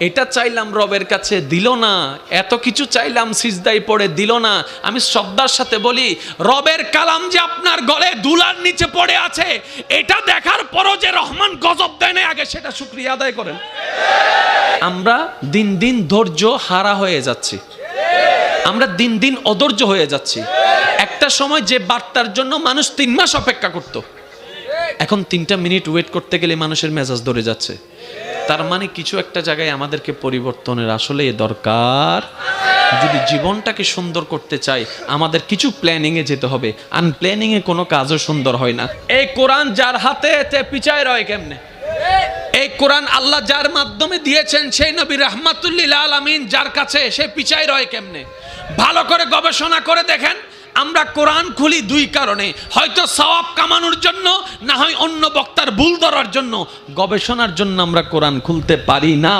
এটা চাইলাম রবের কাছে দিল না, এত কিছু চাইলাম সিজদায় পড়ে দিল না। আমি শ্রদ্ধার সাথে বলি, রবের কালাম যে আপনার গলে দুলার নিচে পড়ে আছে, এটা দেখার পরও যে রহমান গজব দেয় না, আগে সেটা শুকরিয়া আদায় করেন। আমরা দিন দিন ধৈর্য হারা হয়ে যাচ্ছি, আমরা দিন দিন অধৈর্য হয়ে যাচ্ছি। একটা সময় যে বার্তার জন্য মানুষ 3 মাস অপেক্ষা করত, এখন 3টা মিনিট ওয়েট করতে গেলে মানুষের মেজাজ ধরে যাচ্ছে। তার মানে কিছু একটা জায়গায় আমাদেরকে পরিবর্তনের আসলে দরকার। যদি জীবনটাকে সুন্দর করতে চাই, আমাদের কিছু প্ল্যানিং এ যেতে হবে। আনপ্ল্যানিং এ কোনো কাজও সুন্দর হয় না। এই কোরআন যার হাতে তে পিছায় রয় কেমনে? এই কোরআন আল্লাহ যার মাধ্যমে দিয়েছেন, সেই নবী রাহমাতুল লিল আলামিন যার কাছে, সে পিছায় রয় কেমনে? ভালো করে গবেষণা করে দেখেন। আমরা কোরআন খুলি 2 কারণে, হয়তো সওয়াব কামানোর জন্য, না হয় অন্য বক্তার ভুল ধরার জন্য। গবেষণার জন্য আমরা কোরআন খুলতে পারি না।